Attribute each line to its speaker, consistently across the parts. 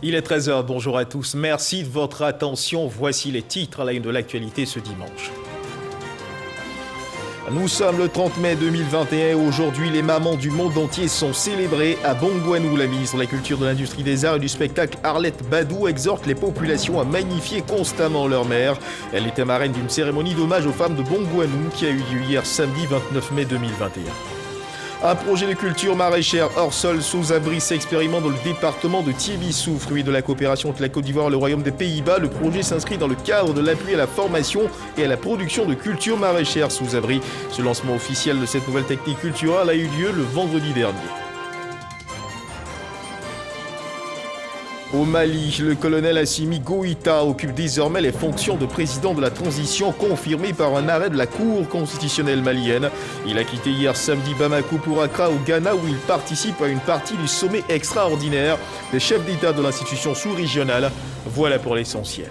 Speaker 1: Il est 13h, bonjour à tous. Merci de votre attention. Voici les titres à la une de l'actualité ce dimanche. Nous sommes le 30 mai 2021 et aujourd'hui, les mamans du monde entier sont célébrées à Bongouanou. La ministre de la Culture, de l'Industrie des Arts et du Spectacle, Arlette Badou, exhorte les populations à magnifier constamment leur mère. Elle était marraine d'une cérémonie d'hommage aux femmes de Bongouanou qui a eu lieu hier samedi 29 mai 2021. Un projet de culture maraîchère hors sol sous abri s'expérimente dans le département de Tiébissou. Fruit de la coopération entre la Côte d'Ivoire et le Royaume des Pays-Bas, le projet s'inscrit dans le cadre de l'appui à la formation et à la production de culture maraîchère sous abri. Ce lancement officiel de cette nouvelle technique culturelle a eu lieu le vendredi dernier. Au Mali, le colonel Assimi Goïta occupe désormais les fonctions de président de la transition confirmées par un arrêt de la Cour constitutionnelle malienne. Il a quitté hier samedi Bamako pour Accra au Ghana où il participe à une partie du sommet extraordinaire des chefs d'État de l'institution sous-régionale. Voilà pour l'essentiel.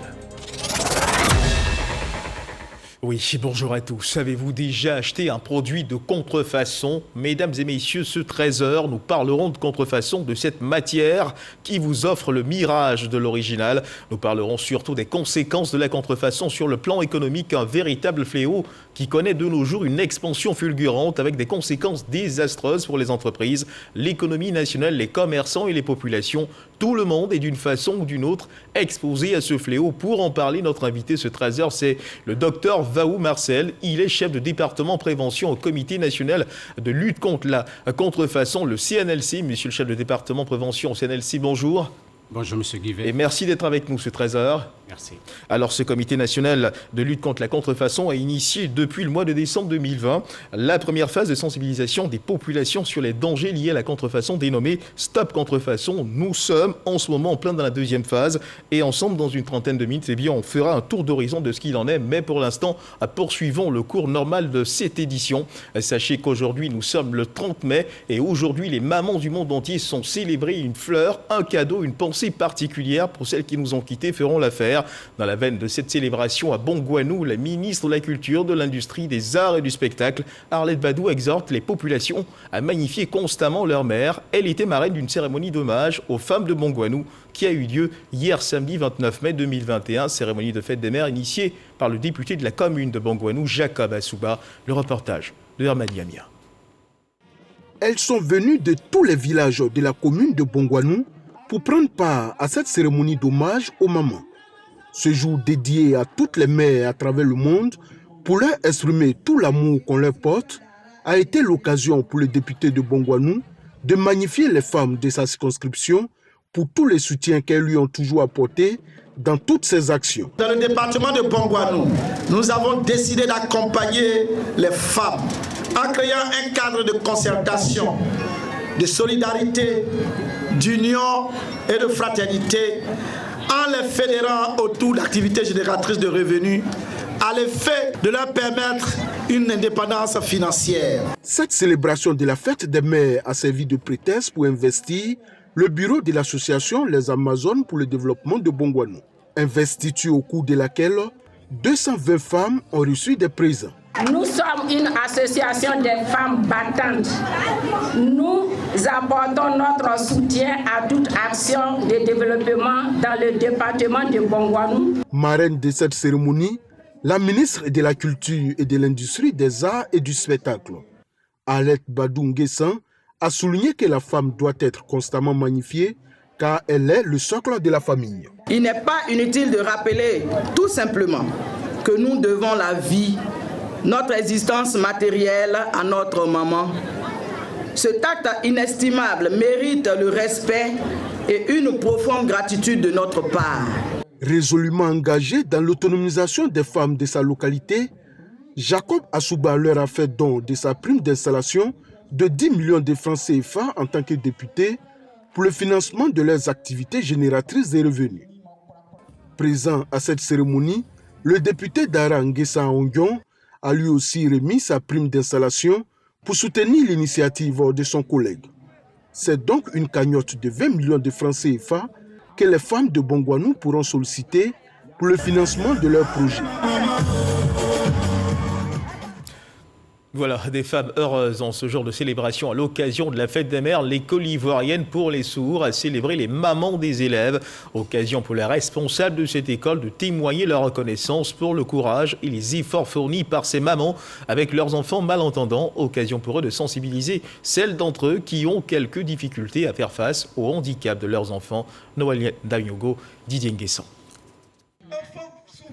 Speaker 1: Oui, bonjour à tous. Avez-vous déjà acheté un produit de contrefaçon? Mesdames et messieurs, ce 13h, nous parlerons de contrefaçon, de cette matière qui vous offre le mirage de l'original. Nous parlerons surtout des conséquences de la contrefaçon sur le plan économique, un véritable fléau qui connaît de nos jours une expansion fulgurante avec des conséquences désastreuses pour les entreprises, l'économie nationale, les commerçants et les populations. Tout le monde est d'une façon ou d'une autre exposé à ce fléau. Pour en parler, notre invité ce 13h, c'est le docteur Vaou Marcel. Il est chef de département prévention au Comité national de lutte contre la contrefaçon, le CNLC. Monsieur le chef de département prévention au CNLC, bonjour.
Speaker 2: Bonjour, M. Guivet.
Speaker 1: Et merci d'être avec nous ce 13h.
Speaker 2: Merci.
Speaker 1: Alors, ce comité national de lutte contre la contrefaçon a initié depuis le mois de décembre 2020 la première phase de sensibilisation des populations sur les dangers liés à la contrefaçon dénommée Stop Contrefaçon. Nous sommes en ce moment en plein dans la deuxième phase et ensemble, dans une trentaine de minutes, on fera un tour d'horizon de ce qu'il en est. Mais pour l'instant, poursuivons le cours normal de cette édition. Sachez qu'aujourd'hui, nous sommes le 30 mai et aujourd'hui, les mamans du monde entier sont célébrées. Une fleur, un cadeau, une pensée particulière pour celles qui nous ont quittés feront l'affaire. Dans la veine de cette célébration à Bongouanou, la ministre de la Culture, de l'Industrie, des Arts et du Spectacle, Arlette Badou, exhorte les populations à magnifier constamment leur mère. Elle était marraine d'une cérémonie d'hommage aux femmes de Bongouanou qui a eu lieu hier samedi 29 mai 2021. Cérémonie de fête des mères initiée par le député de la commune de Bongouanou, Jacob Assouba. Le reportage de Hermani Amia.
Speaker 3: Elles sont venues de tous les villages de la commune de Bongouanou pour prendre part à cette cérémonie d'hommage aux mamans. Ce jour dédié à toutes les mères à travers le monde, pour leur exprimer tout l'amour qu'on leur porte, a été l'occasion pour le député de Bongouanou de magnifier les femmes de sa circonscription pour tous les soutiens qu'elles lui ont toujours apportés dans toutes ses actions.
Speaker 4: Dans le département de Bongouanou, nous avons décidé d'accompagner les femmes en créant un cadre de concertation, de solidarité, d'union et de fraternité, en les fédérant autour d'activités génératrices de revenus, à l'effet de leur permettre une indépendance financière.
Speaker 3: Cette célébration de la fête des mères a servi de prétexte pour investir le bureau de l'association Les Amazones pour le développement de Bongouanou. Investiture au cours de laquelle 220 femmes ont reçu des présents.
Speaker 5: Nous sommes une association des femmes battantes. Nous apportons notre soutien à toute action de développement dans le département de Bongouanou.
Speaker 3: Marraine de cette cérémonie, la ministre de la Culture et de l'Industrie des Arts et du Spectacle, Arlette Badou Nguessan, a souligné que la femme doit être constamment magnifiée car elle est le socle de la famille.
Speaker 6: Il n'est pas inutile de rappeler tout simplement que nous devons la vie, notre existence matérielle à notre maman. Cet acte inestimable mérite le respect et une profonde gratitude de notre part.
Speaker 3: Résolument engagé dans l'autonomisation des femmes de sa localité, Jacob Assouba leur a fait don de sa prime d'installation de 10 millions de francs CFA en tant que député pour le financement de leurs activités génératrices de revenus. Présent à cette cérémonie, le député d'Ara Nguessan Ongion a lui aussi remis sa prime d'installation pour soutenir l'initiative de son collègue. C'est donc une cagnotte de 20 millions de francs CFA que les femmes de Bongouanou pourront solliciter pour le financement de leurs projets.
Speaker 1: Voilà, des femmes heureuses en ce jour de célébration à l'occasion de la fête des mères. L'école ivoirienne pour les sourds a célébré les mamans des élèves. Occasion pour les responsables de cette école de témoigner leur reconnaissance pour le courage et les efforts fournis par ces mamans avec leurs enfants malentendants. Occasion pour eux de sensibiliser celles d'entre eux qui ont quelques difficultés à faire face au handicap de leurs enfants. Noël Danyogo, Didier Nguessan.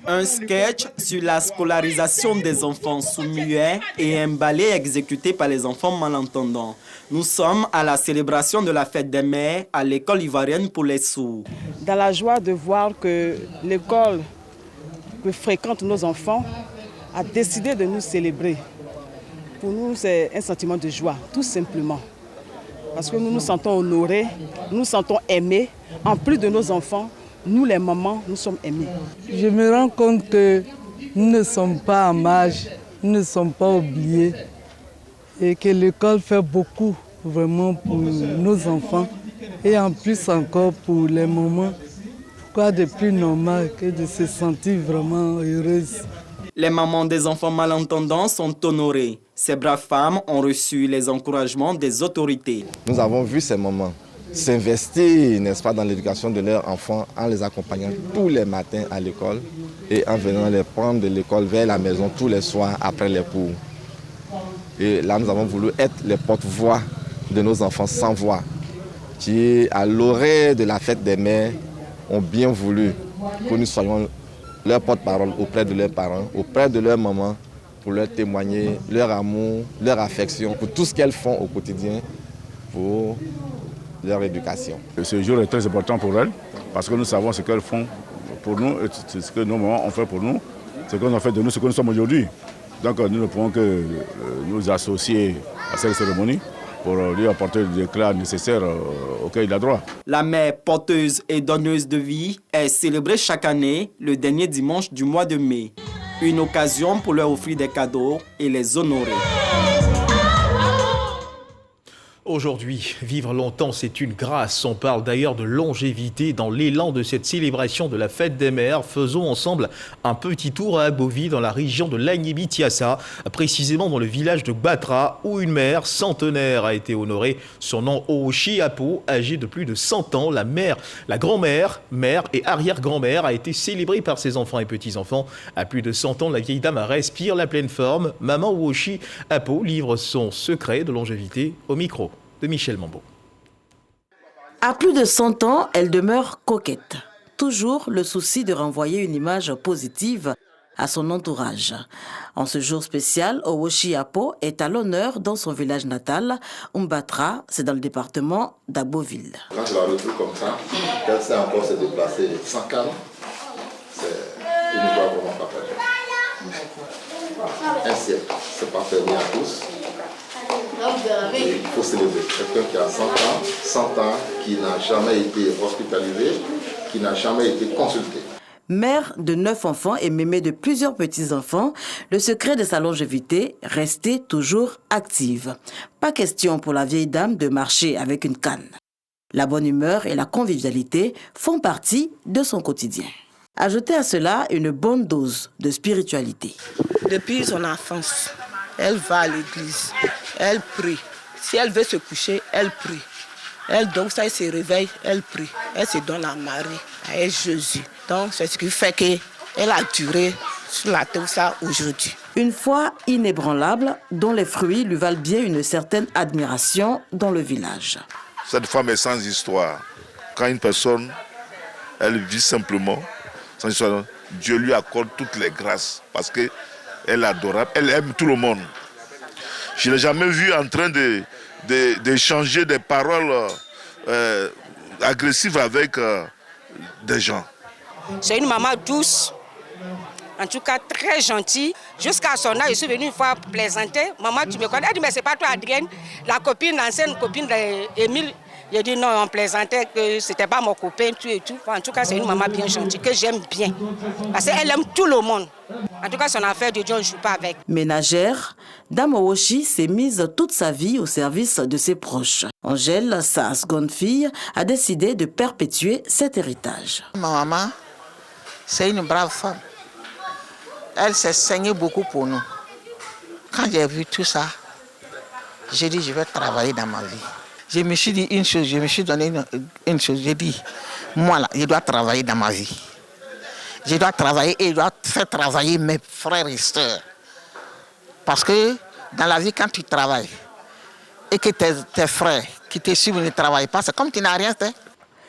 Speaker 2: Un sketch sur la scolarisation des enfants sous-muets et un ballet exécuté par les enfants malentendants. Nous sommes à la célébration de la fête des mères à l'école ivoirienne pour les sourds.
Speaker 7: Dans la joie de voir que l'école que fréquentent nos enfants a décidé de nous célébrer. Pour nous, c'est un sentiment de joie, tout simplement. Parce que nous nous sentons honorés, nous nous sentons aimés. En plus de nos enfants, nous les mamans, nous sommes aimés.
Speaker 8: Je me rends compte que nous ne sommes pas en marge, nous ne sommes pas oubliés et que l'école fait beaucoup vraiment pour nos enfants et en plus encore pour les mamans. Quoi de plus normal que de se sentir vraiment heureuse.
Speaker 2: Les mamans des enfants malentendants sont honorées. Ces braves femmes ont reçu les encouragements des autorités.
Speaker 9: Nous avons vu ces mamans s'investir, n'est-ce pas, dans l'éducation de leurs enfants en les accompagnant tous les matins à l'école et en venant les prendre de l'école vers la maison tous les soirs après les cours. Et là, nous avons voulu être les porte-voix de nos enfants sans voix, qui, à l'orée de la fête des mères, ont bien voulu que nous soyons leur porte-parole auprès de leurs parents, auprès de leurs mamans, pour leur témoigner leur amour, leur affection, pour tout ce qu'elles font au quotidien pour leur éducation.
Speaker 10: Ce jour est très important pour elles parce que nous savons ce qu'elles font pour nous, et ce que nos mamans ont fait pour nous, ce qu'on a fait de nous, ce que nous sommes aujourd'hui. Donc nous ne pouvons que nous associer à cette cérémonie pour lui apporter l'éclat nécessaire auquel il a droit.
Speaker 2: La mère porteuse et donneuse de vie est célébrée chaque année le dernier dimanche du mois de mai. Une occasion pour leur offrir des cadeaux et les honorer.
Speaker 1: Aujourd'hui, vivre longtemps, c'est une grâce. On parle d'ailleurs de longévité dans l'élan de cette célébration de la fête des mères. Faisons ensemble un petit tour à Abovi, dans la région de Lagnébi-Tiassa, précisément dans le village de Batra, où une mère centenaire a été honorée. Son nom, Ooshi Apo, âgée de plus de 100 ans. La grand-mère, mère et arrière-grand-mère a été célébrée par ses enfants et petits-enfants. À plus de 100 ans, la vieille dame respire la pleine forme. Maman Ooshi Apo livre son secret de longévité au micro de Michel Mambo.
Speaker 11: À plus de 100 ans, elle demeure coquette. Toujours le souci de renvoyer une image positive à son entourage. En ce jour spécial, Ooshi Apo est à l'honneur dans son village natal, Umbatra, c'est dans le département d'Aboville.
Speaker 9: Quand tu la retrouves comme ça, elle sait encore se déplacer sans calme, c'est une voix vraiment pas faite. Un siècle, c'est pas permis à tous. Il faut célébrer quelqu'un qui a 100 ans, qui n'a jamais été hospitalisé, qui n'a jamais été consulté.
Speaker 11: Mère de 9 enfants et mémée de plusieurs petits-enfants, le secret de sa longévité, rester toujours active. Pas question pour la vieille dame de marcher avec une canne. La bonne humeur et la convivialité font partie de son quotidien. Ajoutez à cela une bonne dose de spiritualité.
Speaker 6: Depuis son enfance, elle va à l'église, elle prie. Si elle veut se coucher, elle prie. Elle donc ça, elle se réveille, elle prie. Elle se donne à Marie, à Jésus. Donc c'est ce qui fait qu'elle a duré sur la terre ça aujourd'hui.
Speaker 11: Une foi inébranlable dont les fruits lui valent bien une certaine admiration dans le village.
Speaker 12: Cette femme est sans histoire. Quand une personne, elle vit simplement, sans histoire, Dieu lui accorde toutes les grâces parce qu'elle est adorable, elle aime tout le monde. Je ne l'ai jamais vue en train d'échanger des paroles agressives avec des gens.
Speaker 13: C'est une maman douce, en tout cas très gentille. Jusqu'à son âge, je suis venue une fois plaisanter. Maman, tu me connais? Elle dit, mais c'est pas toi, Adrienne, la copine, l'ancienne copine d'Émile. J'ai dit non, on plaisantait que c'était pas mon copain, tout et tout. En tout cas, c'est une maman bien gentille, que j'aime bien. Parce qu'elle aime tout le monde. En tout cas, son affaire de Dieu, on ne joue pas avec.
Speaker 11: Ménagère, Dame Ooshi s'est mise toute sa vie au service de ses proches. Angèle, sa seconde fille, a décidé de perpétuer cet héritage.
Speaker 14: Ma maman, c'est une brave femme. Elle s'est saignée beaucoup pour nous. Quand j'ai vu tout ça, j'ai dit je vais travailler dans ma vie. Je me suis dit une chose, je me suis donné une chose, j'ai dit, moi là, je dois travailler dans ma vie. Je dois travailler et je dois faire travailler mes frères et sœurs. Parce que dans la vie, quand tu travailles et que tes frères qui te suivent ne travaillent pas, c'est comme tu n'as rien fait.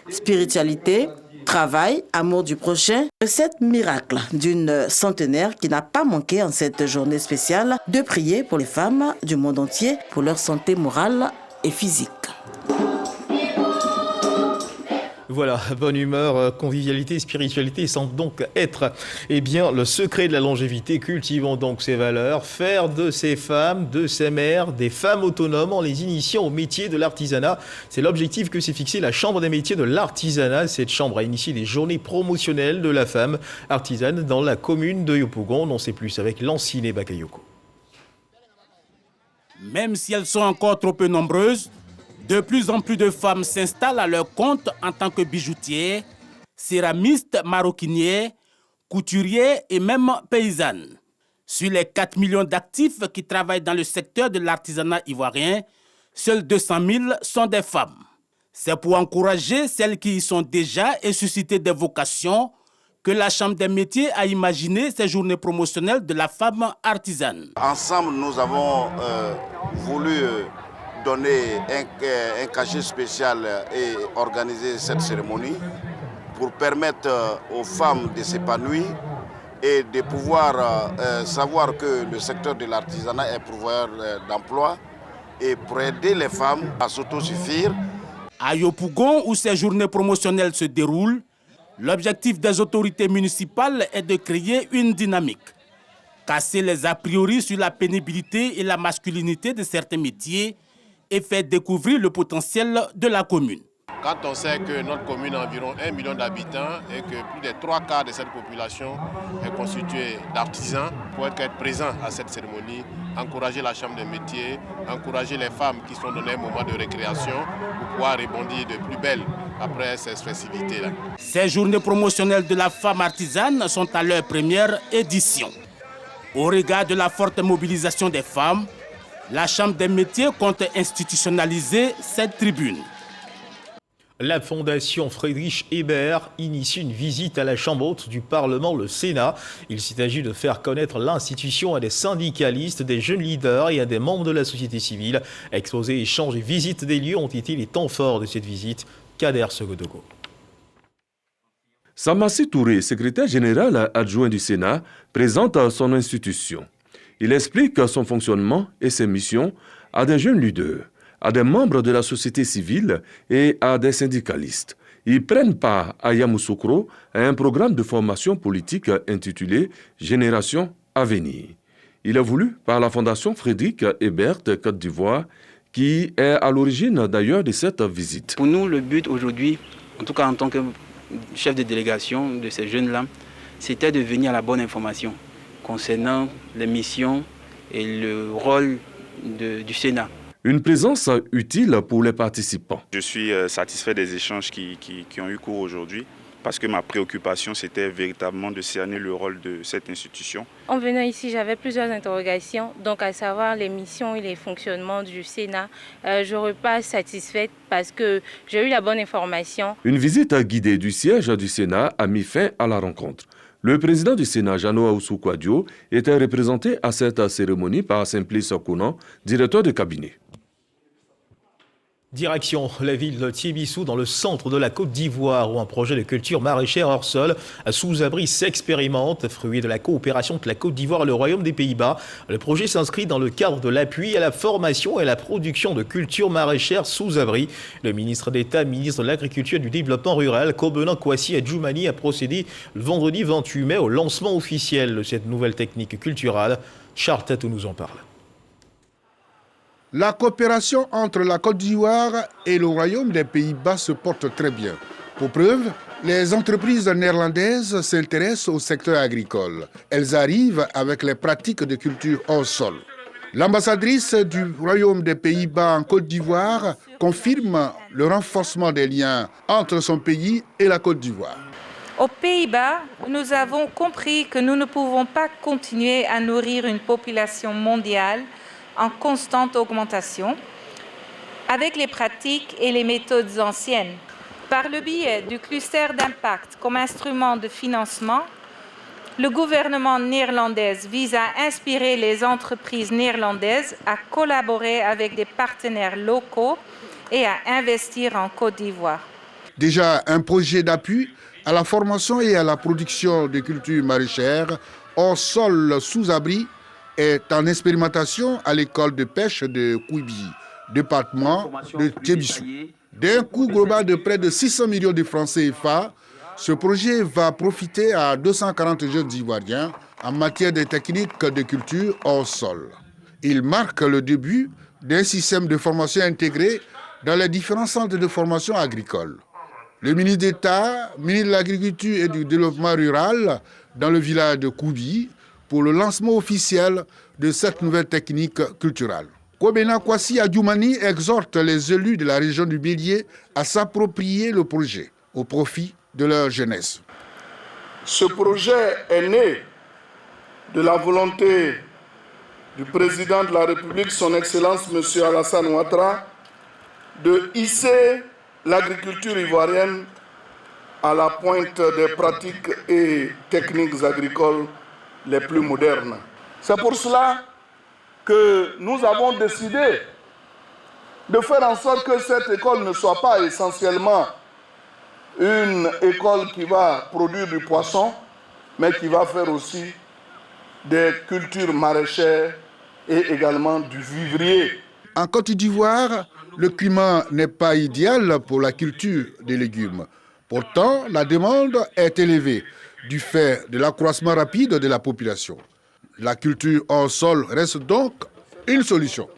Speaker 11: Spiritualité, travail, amour du prochain, recette miracle d'une centenaire qui n'a pas manqué en cette journée spéciale de prier pour les femmes du monde entier pour leur santé morale et physique.
Speaker 1: Voilà, bonne humeur, convivialité, spiritualité semble donc être le secret de la longévité. Cultivons donc ces valeurs, faire de ces femmes, de ces mères, des femmes autonomes en les initiant au métier de l'artisanat. C'est l'objectif que s'est fixé la Chambre des métiers de l'artisanat. Cette chambre a initié des journées promotionnelles de la femme artisane dans la commune de Yopougon. On en sait plus avec Lanciné Bakayoko.
Speaker 15: Même si elles sont encore trop peu nombreuses, de plus en plus de femmes s'installent à leur compte en tant que bijoutières, céramistes, maroquinières, couturières et même paysannes. Sur les 4 millions d'actifs qui travaillent dans le secteur de l'artisanat ivoirien, seuls 200 000 sont des femmes. C'est pour encourager celles qui y sont déjà et susciter des vocations que la Chambre des métiers a imaginé ces journées promotionnelles de la femme artisane.
Speaker 16: Ensemble, nous avons voulu donner un cachet spécial et organiser cette cérémonie pour permettre aux femmes de s'épanouir et de pouvoir savoir que le secteur de l'artisanat est pourvoyeur d'emploi et pour aider les femmes à s'autosuffire.
Speaker 15: À Yopougon, où ces journées promotionnelles se déroulent, l'objectif des autorités municipales est de créer une dynamique, casser les a priori sur la pénibilité et la masculinité de certains métiers et faire découvrir le potentiel de la commune.
Speaker 17: Quand on sait que notre commune a environ 1 million d'habitants et que plus des 3/4 de cette population est constituée d'artisans, pour être présent à cette cérémonie, encourager la Chambre des métiers, encourager les femmes qui sont données un moment de récréation pour pouvoir rebondir de plus belle après ces festivités-là.
Speaker 15: Ces journées promotionnelles de la femme artisane sont à leur première édition. Au regard de la forte mobilisation des femmes, la Chambre des métiers compte institutionnaliser cette tribune.
Speaker 1: La Fondation Friedrich Ebert initie une visite à la Chambre haute du Parlement, le Sénat. Il s'agit de faire connaître l'institution à des syndicalistes, des jeunes leaders et à des membres de la société civile. Exposés, échanges et visites des lieux ont été les temps forts de cette visite. Kader Segodogo.
Speaker 18: Samassi Touré, secrétaire général adjoint du Sénat, présente son institution. Il explique son fonctionnement et ses missions à des jeunes leaders, à des membres de la société civile et à des syndicalistes. Ils prennent part à Yamoussoukro à un programme de formation politique intitulé « Génération à venir ». Il est voulu par la Fondation Friedrich Ebert Côte d'Ivoire, qui est à l'origine d'ailleurs de cette visite.
Speaker 19: Pour nous, le but aujourd'hui, en tout cas en tant que chef de délégation de ces jeunes-là, c'était de venir à la bonne information concernant les missions et le rôle du Sénat.
Speaker 18: Une présence utile pour les participants.
Speaker 20: Je suis satisfait des échanges qui ont eu cours aujourd'hui parce que ma préoccupation, c'était véritablement de cerner le rôle de cette institution.
Speaker 21: En venant ici, j'avais plusieurs interrogations, donc à savoir les missions et les fonctionnements du Sénat. Je repars satisfaite parce que j'ai eu la bonne information.
Speaker 18: Une visite guidée du siège du Sénat a mis fin à la rencontre. Le président du Sénat, Jano Aoussou-Kouadio, était représenté à cette cérémonie par Simplice Kounan, directeur de cabinet.
Speaker 1: Direction la ville de Tiébissou, dans le centre de la Côte d'Ivoire, où un projet de culture maraîchère hors sol sous abri s'expérimente. Fruit de la coopération entre la Côte d'Ivoire et le Royaume des Pays-Bas, le projet s'inscrit dans le cadre de l'appui à la formation et à la production de culture maraîchère sous abri. Le ministre d'État, ministre de l'Agriculture et du Développement rural, Kobenan Kwasi Adjoumani, a procédé le vendredi 28 mai au lancement officiel de cette nouvelle technique culturelle. Charles Tatou nous en parle.
Speaker 22: La coopération entre la Côte d'Ivoire et le Royaume des Pays-Bas se porte très bien. Pour preuve, les entreprises néerlandaises s'intéressent au secteur agricole. Elles arrivent avec les pratiques de culture hors sol. L'ambassadrice du Royaume des Pays-Bas en Côte d'Ivoire confirme le renforcement des liens entre son pays et la Côte d'Ivoire.
Speaker 4: Aux Pays-Bas, nous avons compris que nous ne pouvons pas continuer à nourrir une population mondiale en constante augmentation avec les pratiques et les méthodes anciennes. Par le biais du cluster d'impact comme instrument de financement, le gouvernement néerlandais vise à inspirer les entreprises néerlandaises à collaborer avec des partenaires locaux et à investir en Côte d'Ivoire.
Speaker 22: Déjà un projet d'appui à la formation et à la production de cultures maraîchères hors sol sous abri est en expérimentation à l'école de pêche de Kouibi, département de Tchébissou. D'un coût global de près de 600 millions de francs CFA, ce projet va profiter à 240 jeunes Ivoiriens en matière de techniques de culture hors sol. Il marque le début d'un système de formation intégré dans les différents centres de formation agricole. Le ministre d'État, ministre de l'Agriculture et du Développement rural dans le village de Koubi pour le lancement officiel de cette nouvelle technique culturelle. Kobena Kwasi Adjoumani exhorte les élus de la région du Bélier à s'approprier le projet au profit de leur jeunesse.
Speaker 5: Ce projet est né de la volonté du président de la République, son Excellence M. Alassane Ouattara, de hisser l'agriculture ivoirienne à la pointe des pratiques et techniques agricoles les plus modernes. C'est pour cela que nous avons décidé de faire en sorte que cette école ne soit pas essentiellement une école qui va produire du poisson, mais qui va faire aussi des cultures maraîchères et également du vivrier.
Speaker 22: En Côte d'Ivoire, le climat n'est pas idéal pour la culture des légumes. Pourtant, la demande est élevée du fait de l'accroissement rapide de la population. La culture hors sol reste donc une solution.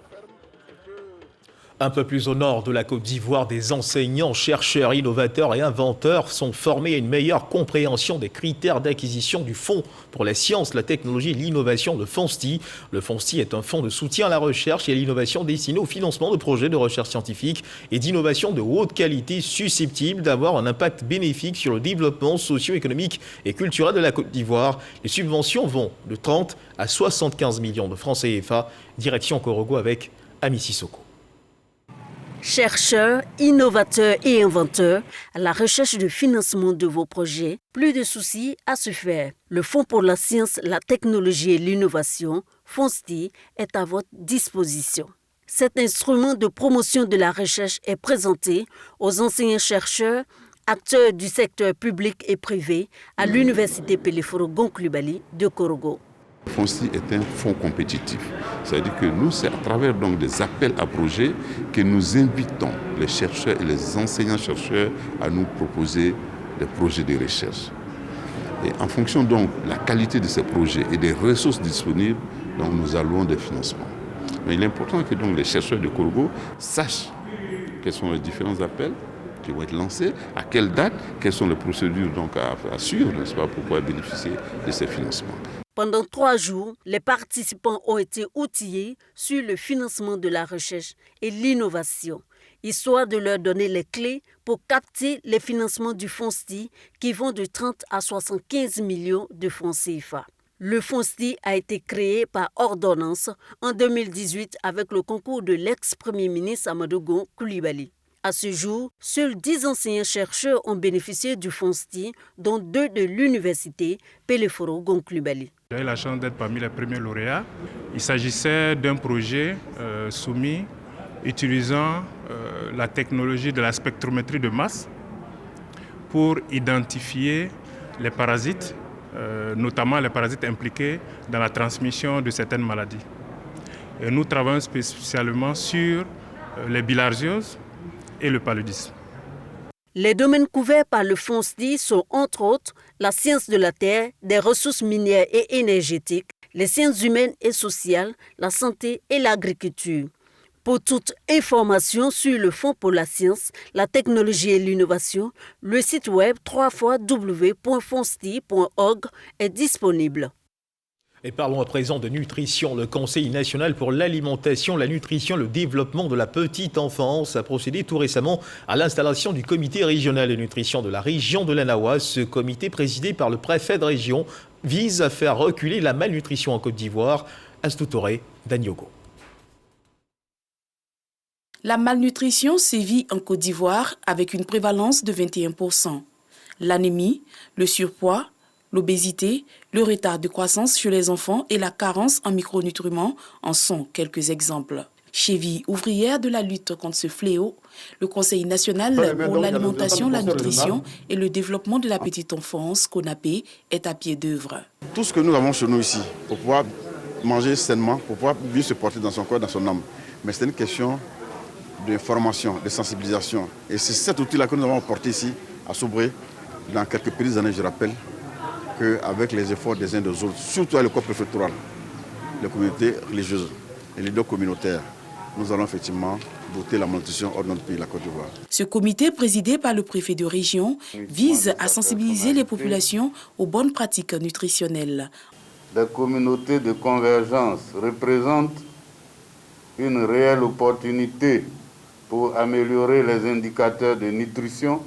Speaker 1: Un peu plus au nord de la Côte d'Ivoire, des enseignants, chercheurs, innovateurs et inventeurs sont formés à une meilleure compréhension des critères d'acquisition du Fonds pour la science, la technologie et l'innovation, le FONSTI. Le FONSTI est un fonds de soutien à la recherche et à l'innovation destiné au financement de projets de recherche scientifique et d'innovation de haute qualité susceptibles d'avoir un impact bénéfique sur le développement socio-économique et culturel de la Côte d'Ivoire. Les subventions vont de 30 à 75 millions de francs CFA. Direction Korogo avec Ami Sissoko.
Speaker 23: Chercheurs, innovateurs et inventeurs, à la recherche de financement de vos projets, plus de soucis à se faire. Le Fonds pour la science, la technologie et l'innovation, FONSTI, est à votre disposition. Cet instrument de promotion de la recherche est présenté aux enseignants-chercheurs, acteurs du secteur public et privé à l'Université Peleforo-Gonclubali de Korogo.
Speaker 24: FONSTI est un fonds compétitif. C'est-à-dire que nous, c'est à travers donc des appels à projets que nous invitons les chercheurs et les enseignants-chercheurs à nous proposer des projets de recherche. Et en fonction donc de la qualité de ces projets et des ressources disponibles, donc nous allouons des financements. Mais il est important que donc les chercheurs de Korogo sachent quels sont les différents appels qui vont être lancés, à quelle date, quelles sont les procédures donc à suivre, n'est-ce pas, pour pouvoir bénéficier de ces financements.
Speaker 23: Pendant 3 jours, les participants ont été outillés sur le financement de la recherche et l'innovation, histoire de leur donner les clés pour capter les financements du FONSTI qui vont de 30 à 75 millions de francs CFA. Le FONSTI a été créé par ordonnance en 2018 avec le concours de l'ex-premier ministre Amadou Gon Coulibaly. À ce jour, seuls 10 enseignants-chercheurs ont bénéficié du FONSTI, dont 2 de l'université Peleforo-Gonclubali.
Speaker 25: J'ai eu la chance d'être parmi les premiers lauréats. Il s'agissait d'un projet soumis utilisant la technologie de la spectrométrie de masse pour identifier les parasites, notamment les parasites impliqués dans la transmission de certaines maladies. Et nous travaillons spécialement sur les bilharzioses et le paludisme.
Speaker 23: Les domaines couverts par le FONSTI sont entre autres la science de la terre, des ressources minières et énergétiques, les sciences humaines et sociales, la santé et l'agriculture. Pour toute information sur le Fonds pour la science, la technologie et l'innovation, le site web www.fonsti.org est disponible.
Speaker 1: Et parlons à présent de nutrition. Le Conseil national pour l'alimentation, la nutrition, le développement de la petite enfance a procédé tout récemment à l'installation du comité régional de nutrition de la région de l'Anawa. Ce comité, présidé par le préfet de région, vise à faire reculer la malnutrition en Côte d'Ivoire. Astou Touré, Danyogo.
Speaker 2: La malnutrition sévit en Côte d'Ivoire avec une prévalence de 21%. L'anémie, le surpoids, l'obésité, le retard de croissance chez les enfants et la carence en micronutriments en sont quelques exemples. Cheville ouvrière de la lutte contre ce fléau, le Conseil national pour l'alimentation, la nutrition et le développement de la petite enfance, CONAPE, est à pied d'œuvre.
Speaker 3: Tout ce que nous avons chez nous ici, pour pouvoir manger sainement, pour pouvoir mieux se porter dans son corps, dans son âme, mais c'est une question de formation, de sensibilisation. Et c'est cet outil-là que nous avons apporté ici à Sobré dans quelques petites années, je rappelle, qu'avec les efforts des uns et des autres, surtout à l'école préfectorale, les communautés religieuses et les leaders communautaires, nous allons effectivement doter la malnutrition hors de notre pays, la Côte d'Ivoire.
Speaker 2: Ce comité, présidé par le préfet de région, vise à sensibiliser les populations aux bonnes pratiques nutritionnelles.
Speaker 7: Les communautés de convergence représentent une réelle opportunité pour améliorer les indicateurs de nutrition,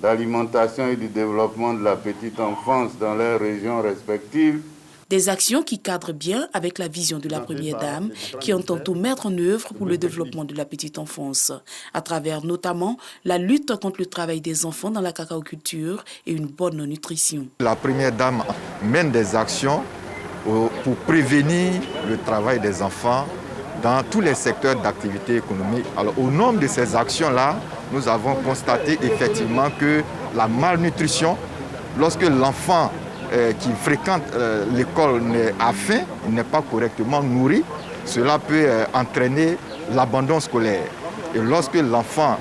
Speaker 7: d'alimentation et du développement de la petite enfance dans leurs régions respectives.
Speaker 2: Des actions qui cadrent bien avec la vision de la Première Dame qui entend tout mettre en œuvre pour le développement de la petite enfance, à travers notamment la lutte contre le travail des enfants dans la cacaoculture et une bonne nutrition.
Speaker 8: La Première Dame mène des actions pour prévenir le travail des enfants dans tous les secteurs d'activité économique. Alors, au nombre de ces actions-là, nous avons constaté effectivement que la malnutrition, lorsque l'enfant qui fréquente l'école a faim, n'est pas correctement nourri, cela peut entraîner l'abandon scolaire. Et lorsque l'enfant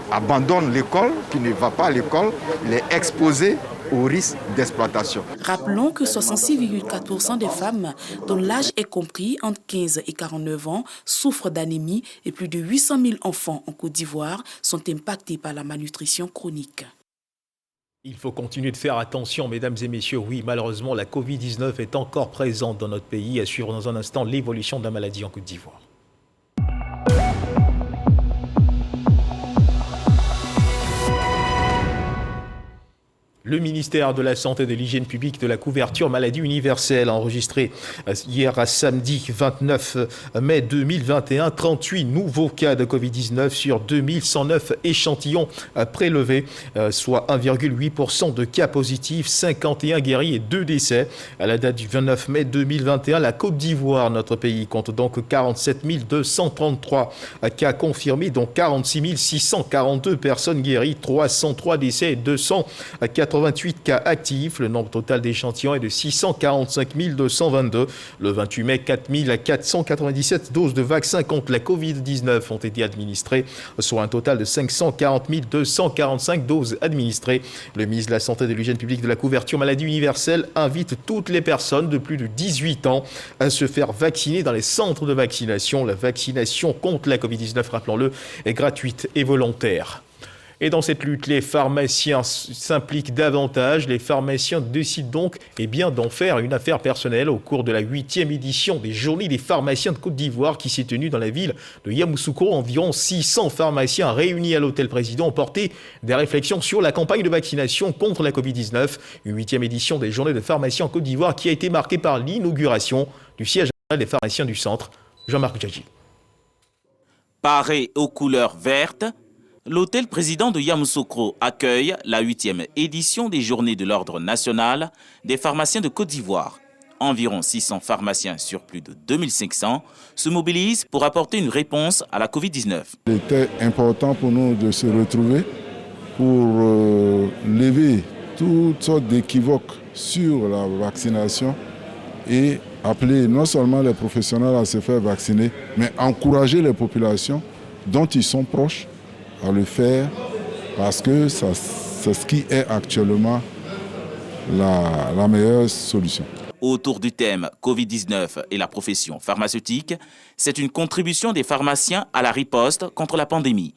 Speaker 8: abandonne l'école, qui ne va pas à l'école, il est exposé au risque d'exploitation.
Speaker 2: Rappelons que 66,4% des femmes dont l'âge est compris entre 15 et 49 ans souffrent d'anémie et plus de 800 000 enfants en Côte d'Ivoire sont impactés par la malnutrition chronique.
Speaker 1: Il faut continuer de faire attention, mesdames et messieurs. Oui, malheureusement, la Covid-19 est encore présente dans notre pays. À suivre dans un instant l'évolution de la maladie en Côte d'Ivoire. Le ministère de la Santé et de l'Hygiène publique de la couverture maladie universelle a enregistré hier à samedi 29 mai 2021 38 nouveaux cas de Covid-19 sur 2109 échantillons prélevés, soit 1,8% de cas positifs, 51 guéris et 2 décès. À la date du 29 mai 2021, la Côte d'Ivoire, notre pays, compte donc 47 233 cas confirmés, dont 46 642 personnes guéries, 303 décès et 288 cas actifs. Le nombre total d'échantillons est de 645 222. Le 28 mai, 4497 doses de vaccins contre la Covid-19 ont été administrées, soit un total de 540 245 doses administrées. Le ministre de la Santé et de l'Hygiène publique de la couverture maladie universelle invite toutes les personnes de plus de 18 ans à se faire vacciner dans les centres de vaccination. La vaccination contre la Covid-19, rappelons-le, est gratuite et volontaire. Et dans cette lutte, les pharmaciens s'impliquent davantage. Les pharmaciens décident donc d'en faire une affaire personnelle au cours de la 8e édition des Journées des pharmaciens de Côte d'Ivoire qui s'est tenue dans la ville de Yamoussoukro. Environ 600 pharmaciens réunis à l'hôtel président ont porté des réflexions sur la campagne de vaccination contre la Covid-19. Une 8e édition des Journées des pharmaciens en Côte d'Ivoire qui a été marquée par l'inauguration du siège des pharmaciens du centre. Jean-Marc Djadji.
Speaker 10: Paré aux couleurs vertes, l'hôtel président de Yamoussoukro accueille la 8e édition des Journées de l'Ordre national des pharmaciens de Côte d'Ivoire. Environ 600 pharmaciens sur plus de 2500 se mobilisent pour apporter une réponse à la Covid-19.
Speaker 26: Il était important pour nous de se retrouver pour lever toutes sortes d'équivoques sur la vaccination et appeler non seulement les professionnels à se faire vacciner, mais encourager les populations dont ils sont proches à le faire parce que c'est ce qui est actuellement la meilleure solution.
Speaker 10: Autour du thème Covid-19 et la profession pharmaceutique, c'est une contribution des pharmaciens à la riposte contre la pandémie.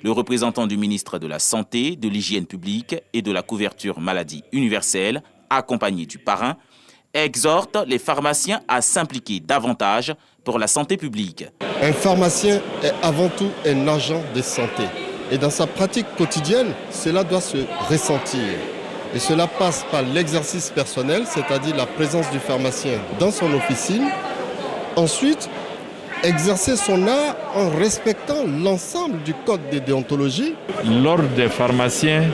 Speaker 10: Le représentant du ministre de la Santé, de l'Hygiène publique et de la couverture maladie universelle, accompagné du parrain, exhorte les pharmaciens à s'impliquer davantage pour la santé publique.
Speaker 6: Un pharmacien est avant tout un agent de santé. Et dans sa pratique quotidienne, cela doit se ressentir. Et cela passe par l'exercice personnel, c'est-à-dire la présence du pharmacien dans son officine. Ensuite, exercer son art en respectant l'ensemble du code de déontologie.
Speaker 9: L'ordre des pharmaciens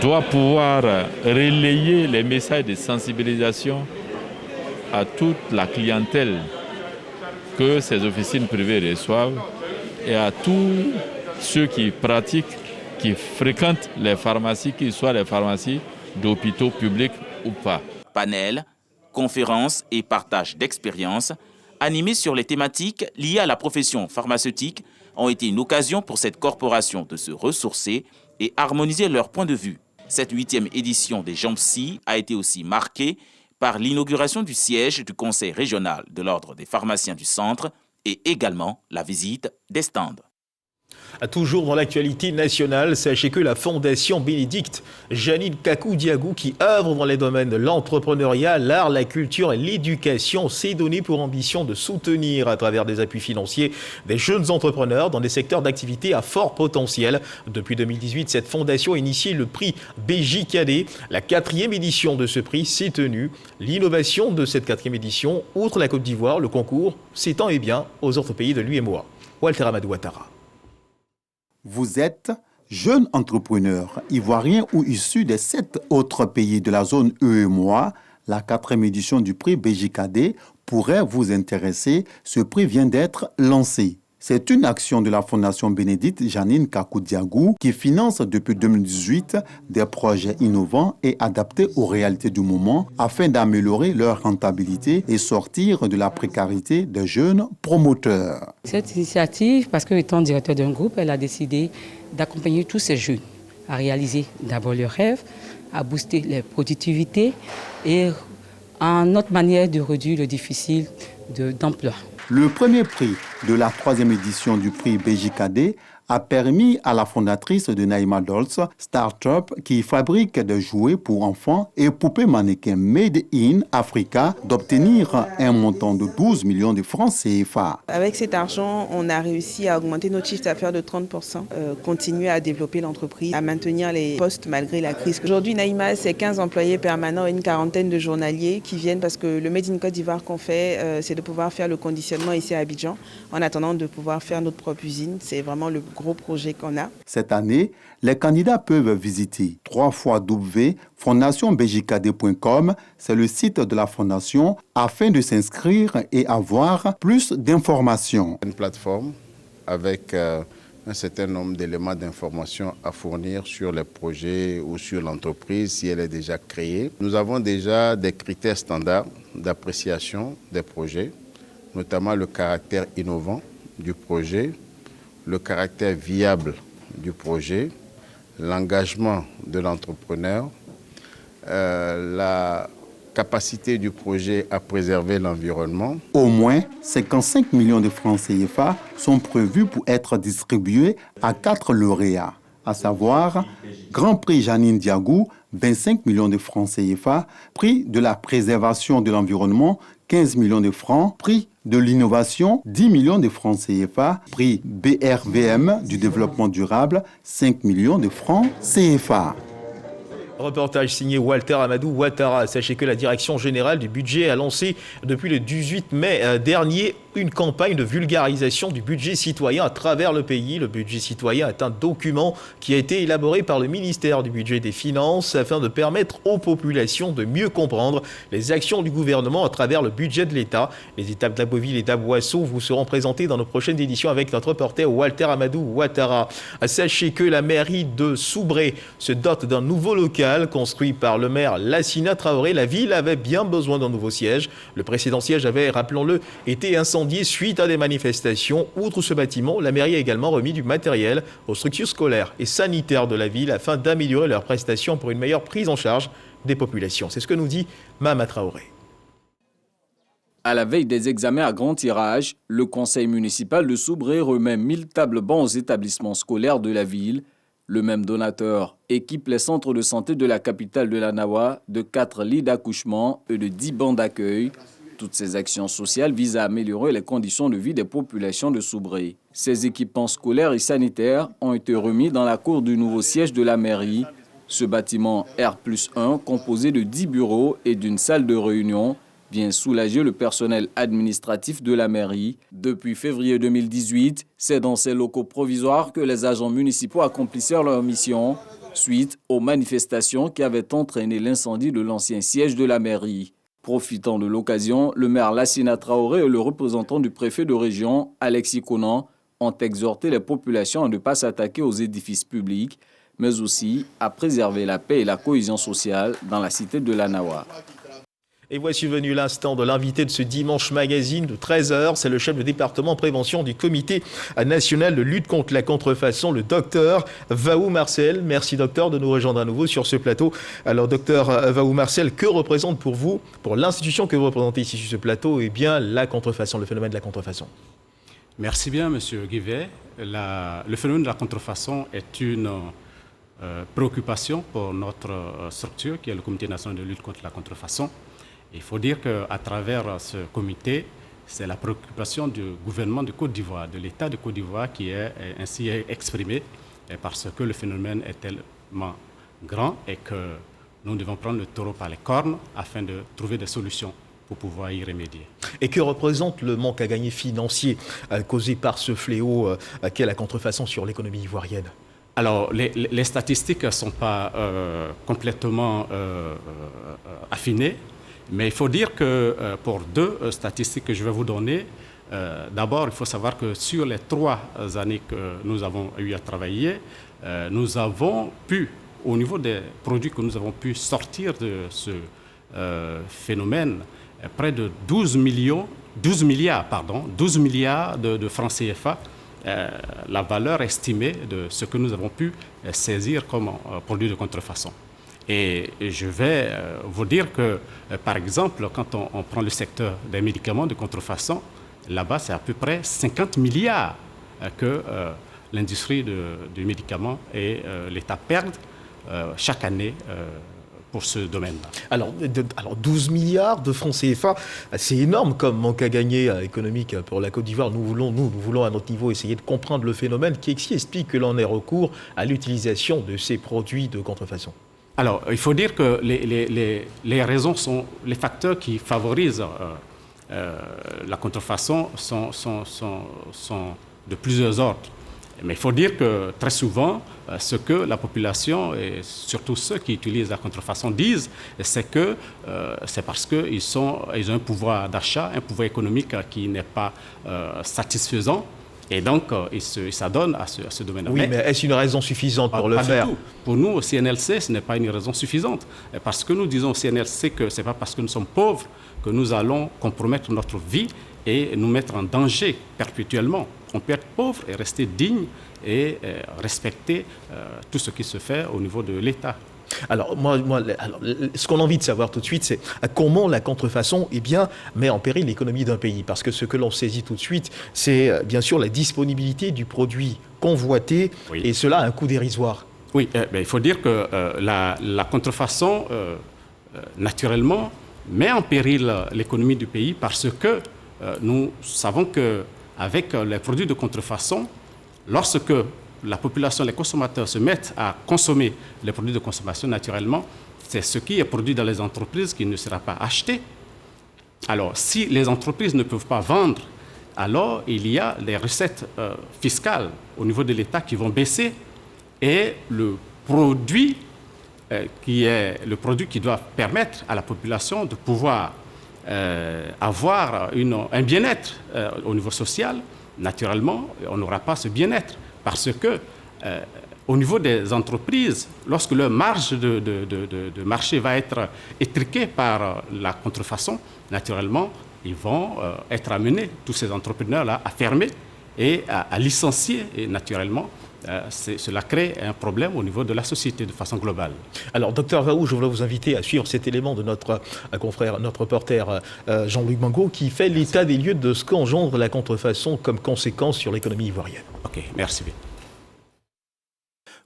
Speaker 9: doit pouvoir relayer les messages de sensibilisation à toute la clientèle que ces officines privées reçoivent et à tous ceux qui pratiquent, qui fréquentent les pharmacies, qu'ils soient les pharmacies d'hôpitaux publics ou pas.
Speaker 10: Panel, conférences et partage d'expériences animés sur les thématiques liées à la profession pharmaceutique ont été une occasion pour cette corporation de se ressourcer et harmoniser leurs points de vue. Cette 8e édition des JAMPSY a été aussi marquée par l'inauguration du siège du Conseil régional de l'Ordre des pharmaciens du centre et également la visite des stands.
Speaker 1: Toujours dans l'actualité nationale, sachez que la Fondation Bénédicte Janine Kakou-Diagou, qui œuvre dans les domaines de l'entrepreneuriat, l'art, la culture et l'éducation, s'est donné pour ambition de soutenir à travers des appuis financiers des jeunes entrepreneurs dans des secteurs d'activité à fort potentiel. Depuis 2018, cette fondation a initié le prix BJKD. La 4e édition de ce prix s'est tenue. L'innovation de cette 4e édition, outre la Côte d'Ivoire, le concours s'étend aux autres pays de l'UEMOA. Walter Amadou Ouattara.
Speaker 11: Vous êtes jeune entrepreneur ivoirien ou issu des 7 autres pays de la zone UEMOA. La 4e édition du prix BJKD pourrait vous intéresser. Ce prix vient d'être lancé. C'est une action de la Fondation Bénédicte Janine Kakou-Diagou qui finance depuis 2018 des projets innovants et adaptés aux réalités du moment afin d'améliorer leur rentabilité et sortir de la précarité des jeunes promoteurs.
Speaker 12: Cette initiative, parce qu'étant directeur d'un groupe, elle a décidé d'accompagner tous ces jeunes à réaliser d'abord leurs rêves, à booster leur productivité et à notre manière de réduire le déficit d'emploi.
Speaker 11: Le premier prix de la 3e édition du prix BJKD a permis à la fondatrice de Naïma Dolls, start-up qui fabrique des jouets pour enfants et poupées mannequins Made in Africa, d'obtenir un montant de 12 millions de francs CFA.
Speaker 13: Avec cet argent, on a réussi à augmenter notre chiffre d'affaires de 30%, continuer à développer l'entreprise, à maintenir les postes malgré la crise. Aujourd'hui, Naïma, c'est 15 employés permanents et une quarantaine de journaliers qui viennent parce que le Made in Côte d'Ivoire qu'on fait, c'est de pouvoir faire le conditionnement ici à Abidjan en attendant de pouvoir faire notre propre usine. C'est vraiment le gros projet qu'on a.
Speaker 11: Cette année, les candidats peuvent visiter www.fondationbjkd.com, c'est le site de la fondation, afin de s'inscrire et avoir plus d'informations.
Speaker 3: Une plateforme avec un certain nombre d'éléments d'information à fournir sur les projets ou sur l'entreprise si elle est déjà créée. Nous avons déjà des critères standards d'appréciation des projets, notamment le caractère innovant du projet, le caractère viable du projet, l'engagement de l'entrepreneur, la capacité du projet à préserver l'environnement.
Speaker 11: Au moins 55 millions de francs CFA sont prévus pour être distribués à 4 lauréats, à savoir Grand Prix Janine Diagou, 25 millions de francs CFA, Prix de la préservation de l'environnement, 15 millions de francs, Prix de l'innovation, 10 millions de francs CFA, Prix BRVM du développement durable, 5 millions de francs CFA.
Speaker 1: Reportage signé Walter Amadou Ouattara. Sachez que la Direction générale du budget a lancé depuis le 18 mai dernier une campagne de vulgarisation du budget citoyen à travers le pays. Le budget citoyen est un document qui a été élaboré par le ministère du Budget et des Finances afin de permettre aux populations de mieux comprendre les actions du gouvernement à travers le budget de l'État. Les étapes d'Aboville et d'Aboisseau vous seront présentées dans nos prochaines éditions avec notre reporter Walter Amadou Ouattara. Sachez que la mairie de Soubré se dote d'un nouveau local construit par le maire Lassina Traoré. La ville avait bien besoin d'un nouveau siège. Le précédent siège avait, rappelons-le, été incendié suite à des manifestations. Outre ce bâtiment, la mairie a également remis du matériel aux structures scolaires et sanitaires de la ville afin d'améliorer leurs prestations pour une meilleure prise en charge des populations. C'est ce que nous dit Mama Traoré.
Speaker 14: À la veille des examens à grand tirage, le conseil municipal de Soubré remet 1000 tables bancs aux établissements scolaires de la ville Le même donateur équipe les centres de santé de la capitale de la Nawa de 4 lits d'accouchement et de 10 bancs d'accueil. Toutes ces actions sociales visent à améliorer les conditions de vie des populations de Soubré. Ces équipements scolaires et sanitaires ont été remis dans la cour du nouveau siège de la mairie. Ce bâtiment R+1, composé de 10 bureaux et d'une salle de réunion, vient soulager le personnel administratif de la mairie. Depuis février 2018, c'est dans ces locaux provisoires que les agents municipaux accomplissaient leur mission, suite aux manifestations qui avaient entraîné l'incendie de l'ancien siège de la mairie. Profitant de l'occasion, le maire Lassina Traoré et le représentant du préfet de région, Alexis Conan, ont exhorté les populations à ne pas s'attaquer aux édifices publics, mais aussi à préserver la paix et la cohésion sociale dans la cité de la Nawa.
Speaker 1: Et voici venu l'instant de l'invité de ce dimanche magazine de 13h. C'est le chef de département prévention du comité national de lutte contre la contrefaçon, le docteur Waou Marcel. Merci docteur de nous rejoindre à nouveau sur ce plateau. Alors docteur Waou Marcel, que représente pour vous, pour l'institution que vous représentez ici sur ce plateau, eh bien la contrefaçon, le phénomène de la contrefaçon?
Speaker 15: Merci bien monsieur Guivet. Le phénomène de la contrefaçon est une préoccupation pour notre structure qui est le comité national de lutte contre la contrefaçon. Il faut dire qu'à travers ce comité, c'est la préoccupation du gouvernement de Côte d'Ivoire, de l'État de Côte d'Ivoire qui est ainsi exprimée parce que le phénomène est tellement grand et que nous devons prendre le taureau par les cornes afin de trouver des solutions pour pouvoir y remédier.
Speaker 1: Et que représente le manque à gagner financier causé par ce fléau qu'est la contrefaçon sur l'économie ivoirienne?
Speaker 15: Alors, les statistiques ne sont pas complètement affinées. Mais il faut dire que pour deux statistiques que je vais vous donner, d'abord, il faut savoir que sur les 3 années que nous avons eu à travailler, nous avons pu, au niveau des produits que nous avons pu sortir de ce phénomène, près de 12 milliards de francs CFA, la valeur estimée de ce que nous avons pu saisir comme produit de contrefaçon. Et je vais vous dire que, par exemple, quand on prend le secteur des médicaments de contrefaçon, là-bas, c'est à peu près 50 milliards que l'industrie du médicament et l'État perdent chaque année pour ce domaine-là.
Speaker 1: Alors 12 milliards de francs CFA, c'est énorme comme manque à gagner économique pour la Côte d'Ivoire. Nous voulons à notre niveau essayer de comprendre le phénomène qui explique que l'on ait recours à l'utilisation de ces produits de contrefaçon.
Speaker 15: Alors, il faut dire que les raisons sont, les facteurs qui favorisent la contrefaçon sont de plusieurs ordres. Mais il faut dire que très souvent, ce que la population et surtout ceux qui utilisent la contrefaçon disent, c'est que c'est parce qu'ils ont un pouvoir d'achat, un pouvoir économique qui n'est pas satisfaisant. Et donc, ils s'adonnent à ce domaine-là.
Speaker 1: Oui, mais est-ce une raison suffisante pour le faire?
Speaker 15: Pas du tout. Pour nous, au CNLC, ce n'est pas une raison suffisante. Parce que nous disons au CNLC que ce n'est pas parce que nous sommes pauvres que nous allons compromettre notre vie et nous mettre en danger perpétuellement. On peut être pauvre et rester digne et respecter tout ce qui se fait au niveau de l'État.
Speaker 1: Alors, ce qu'on a envie de savoir tout de suite, c'est comment la contrefaçon met en péril l'économie d'un pays. Parce que ce que l'on saisit tout de suite, c'est bien sûr la disponibilité du produit convoité, oui. Et cela à un coût dérisoire.
Speaker 15: Oui, il faut dire que la contrefaçon, naturellement, met en péril l'économie du pays parce que nous savons qu'avec les produits de contrefaçon, lorsque la population, les consommateurs se mettent à consommer les produits de consommation naturellement, c'est ce qui est produit dans les entreprises qui ne sera pas acheté. Alors, si les entreprises ne peuvent pas vendre, alors il y a des recettes fiscales au niveau de l'État qui vont baisser et le produit qui doit permettre à la population de pouvoir avoir un bien-être au niveau social, naturellement, on n'aura pas ce bien-être. Parce que, au niveau des entreprises, lorsque leur marge de marché va être étriquée par la contrefaçon, naturellement, ils vont être amenés, tous ces entrepreneurs-là, à fermer et à licencier. Et naturellement, cela crée un problème au niveau de la société de façon globale.
Speaker 1: Alors, docteur Waou, je voulais vous inviter à suivre cet élément de notre confrère, notre reporter Jean-Louis Mango, qui fait l'état des lieux de ce qu'engendre la contrefaçon comme conséquence sur l'économie ivoirienne.
Speaker 15: Ok, merci bien.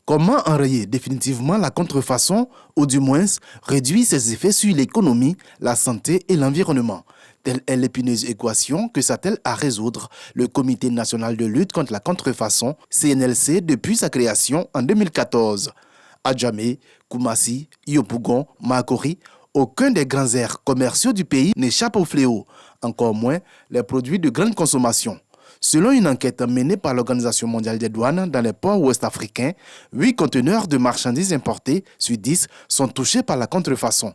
Speaker 16: Comment enrayer définitivement la contrefaçon ou du moins réduire ses effets sur l'économie, la santé et l'environnement? Telle est l'épineuse équation que s'attelle à résoudre le Comité national de lutte contre la contrefaçon, CNLC, depuis sa création en 2014. À Djamé, Koumassi, Yopougon, Makori, aucun des grands aires commerciaux du pays n'échappe au fléau, encore moins les produits de grande consommation. Selon une enquête menée par l'Organisation mondiale des douanes dans les ports ouest-africains, 8 conteneurs de marchandises importées sur 10 sont touchés par la contrefaçon.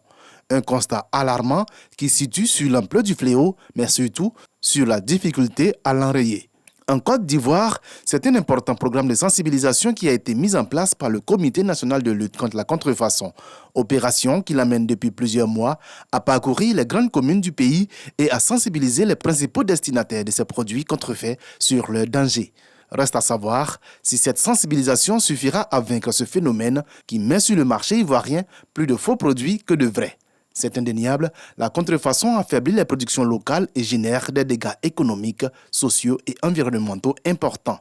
Speaker 16: Un constat alarmant qui situe sur l'ampleur du fléau, mais surtout sur la difficulté à l'enrayer. En Côte d'Ivoire, c'est un important programme de sensibilisation qui a été mis en place par le Comité national de lutte contre la contrefaçon. Opération qui l'amène depuis plusieurs mois à parcourir les grandes communes du pays et à sensibiliser les principaux destinataires de ces produits contrefaits sur leurs dangers. Reste à savoir si cette sensibilisation suffira à vaincre ce phénomène qui met sur le marché ivoirien plus de faux produits que de vrais. C'est indéniable, la contrefaçon affaiblit les productions locales et génère des dégâts économiques, sociaux et environnementaux importants.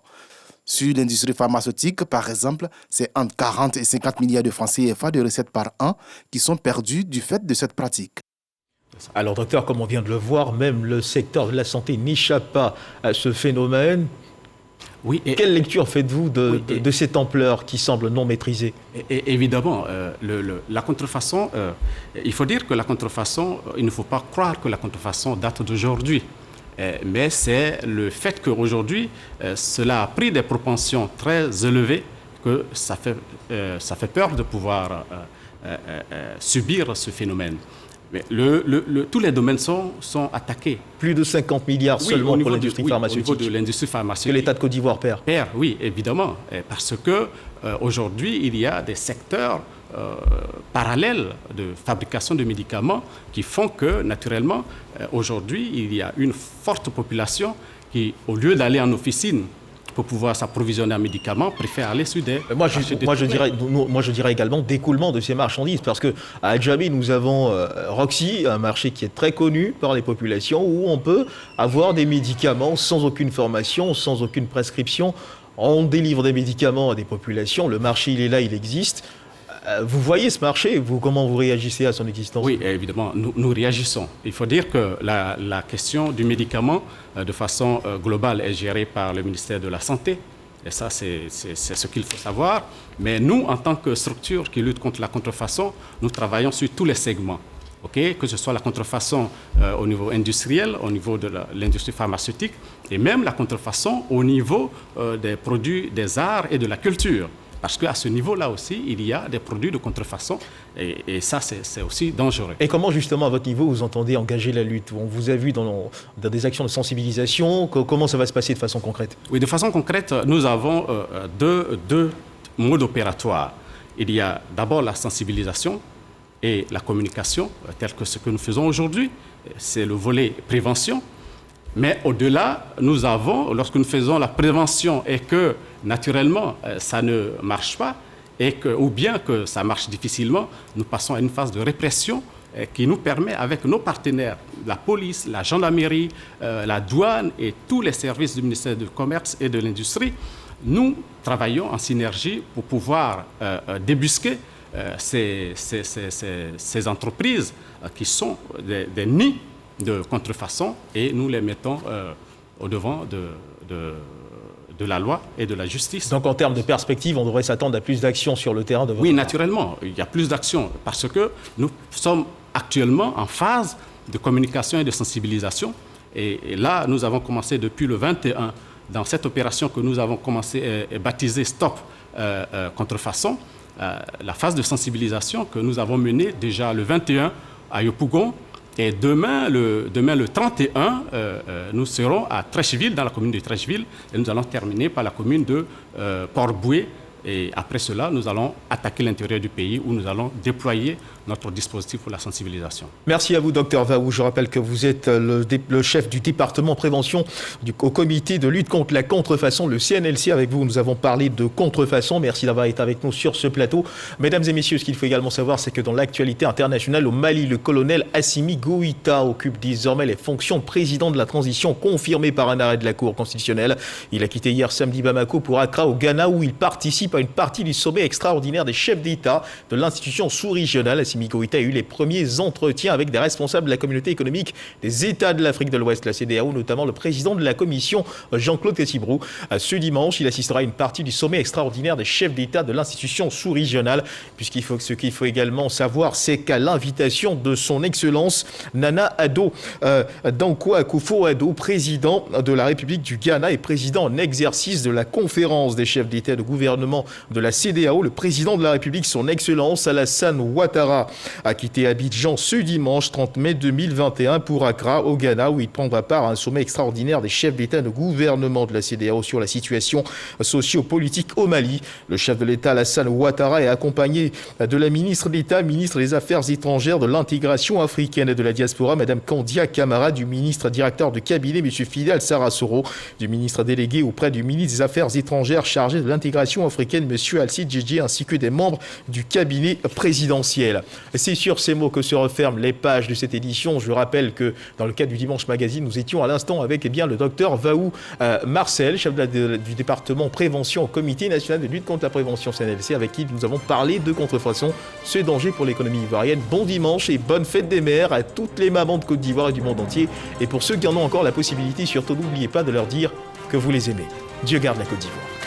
Speaker 16: Sur l'industrie pharmaceutique, par exemple, c'est entre 40 et 50 milliards de francs CFA de recettes par an qui sont perdus du fait de cette pratique.
Speaker 1: Alors docteur, comme on vient de le voir, même le secteur de la santé n'échappe pas à ce phénomène. Oui, quelle lecture faites-vous de cette ampleur qui semble non maîtrisée?
Speaker 15: Évidemment, la contrefaçon, il faut dire que la contrefaçon, il ne faut pas croire que la contrefaçon date d'aujourd'hui. Mais c'est le fait qu'aujourd'hui, cela a pris des proportions très élevées que ça fait peur de pouvoir subir ce phénomène. Mais tous les domaines sont attaqués.
Speaker 1: Plus de 50 milliards seulement pour l'industrie pharmaceutique.
Speaker 15: Au niveau de l'industrie pharmaceutique.
Speaker 1: Que l'État de Côte d'Ivoire perd.
Speaker 15: Oui, évidemment. Parce que aujourd'hui, il y a des secteurs parallèles de fabrication de médicaments qui font que, naturellement, aujourd'hui, il y a une forte population qui, au lieu d'aller en officine pour pouvoir s'approvisionner en médicaments, préfère aller sur des...
Speaker 1: Moi, je dirais également d'écoulement de ces marchandises, parce qu'à Djamé, nous avons Roxy, un marché qui est très connu par les populations, où on peut avoir des médicaments sans aucune formation, sans aucune prescription. On délivre des médicaments à des populations, le marché, il est là, il existe. Vous voyez ce marché, comment vous réagissez à son existence?
Speaker 15: Oui, évidemment, nous réagissons. Il faut dire que la question du médicament, de façon globale, est gérée par le ministère de la Santé. Et ça, c'est ce qu'il faut savoir. Mais nous, en tant que structure qui lutte contre la contrefaçon, nous travaillons sur tous les segments. Que ce soit la contrefaçon au niveau industriel, au niveau de l'industrie pharmaceutique, et même la contrefaçon au niveau des produits des arts et de la culture. Parce qu'à ce niveau-là aussi, il y a des produits de contrefaçon et ça, c'est aussi dangereux.
Speaker 1: Et comment, justement, à votre niveau, vous entendez engager la lutte? On vous a vu dans des actions de sensibilisation. Comment ça va se passer de façon concrète?
Speaker 15: Oui, de façon concrète, nous avons deux modes opératoires. Il y a d'abord la sensibilisation et la communication, tel que ce que nous faisons aujourd'hui. C'est le volet prévention. Mais au-delà, nous avons, lorsque nous faisons la prévention et que, naturellement, ça ne marche pas, ou bien que ça marche difficilement, nous passons à une phase de répression qui nous permet, avec nos partenaires, la police, la gendarmerie, la douane et tous les services du ministère du Commerce et de l'Industrie, nous travaillons en synergie pour pouvoir débusquer ces entreprises qui sont des nids de contrefaçon et nous les mettons au devant de la loi et de la justice.
Speaker 1: Donc en termes de perspective, on devrait s'attendre à plus d'actions sur le terrain de votre...
Speaker 15: Oui, naturellement, il y a plus d'actions parce que nous sommes actuellement en phase de communication et de sensibilisation. Et là, nous avons commencé depuis le 21, dans cette opération que nous avons commencé et baptisée Stop Contrefaçon, la phase de sensibilisation que nous avons menée déjà le 21 à Yopougon. Et demain, le 31, nous serons à Trècheville, dans la commune de Trècheville, et nous allons terminer par la commune de Port-Boué. Et après cela, nous allons attaquer l'intérieur du pays où nous allons déployer notre dispositif pour la sensibilisation.
Speaker 1: Merci à vous, Dr Vaou. Je rappelle que vous êtes le chef du département prévention au comité de lutte contre la contrefaçon, le CNLC. Avec vous, nous avons parlé de contrefaçon. Merci d'avoir été avec nous sur ce plateau. Mesdames et messieurs, ce qu'il faut également savoir, c'est que dans l'actualité internationale au Mali, le colonel Assimi Goïta occupe désormais les fonctions de président de la transition confirmées par un arrêt de la Cour constitutionnelle. Il a quitté hier samedi Bamako pour Accra au Ghana où il participe à une partie du sommet extraordinaire des chefs d'État de l'institution sous-régionale. Assimi Goïta a eu les premiers entretiens avec des responsables de la communauté économique des États de l'Afrique de l'Ouest, la CEDEAO, notamment le président de la commission, Jean-Claude Kassibrou. Ce dimanche, il assistera à une partie du sommet extraordinaire des chefs d'État de l'institution sous-régionale, ce qu'il faut également savoir, c'est qu'à l'invitation de son Excellence Nana Addo Dankwa Akufo-Addo, président de la République du Ghana et président en exercice de la conférence des chefs d'État et de gouvernement de la CEDEAO, le président de la République, son Excellence Alassane Ouattara, a quitté Abidjan ce dimanche 30 mai 2021 pour Accra, au Ghana, où il prendra part à un sommet extraordinaire des chefs d'État et de gouvernement de la CEDEAO sur la situation socio-politique au Mali. Le chef de l'État Alassane Ouattara est accompagné de la ministre d'État, ministre des Affaires étrangères, de l'intégration africaine et de la diaspora, Madame Kandia Camara, du ministre directeur de cabinet, M. Fidel Sarasoro, du ministre délégué auprès du ministre des Affaires étrangères chargé de l'intégration africaine, M. Alcide Djidji, ainsi que des membres du cabinet présidentiel. C'est sur ces mots que se referment les pages de cette édition. Je rappelle que dans le cadre du Dimanche Magazine, nous étions à l'instant avec le docteur Vaou Marcel, chef du département prévention au Comité national de lutte contre la prévention CNLC, avec qui nous avons parlé de contrefaçon, ce danger pour l'économie ivoirienne. Bon dimanche et bonne fête des mères à toutes les mamans de Côte d'Ivoire et du monde entier. Et pour ceux qui en ont encore la possibilité, surtout n'oubliez pas de leur dire que vous les aimez. Dieu garde la Côte d'Ivoire.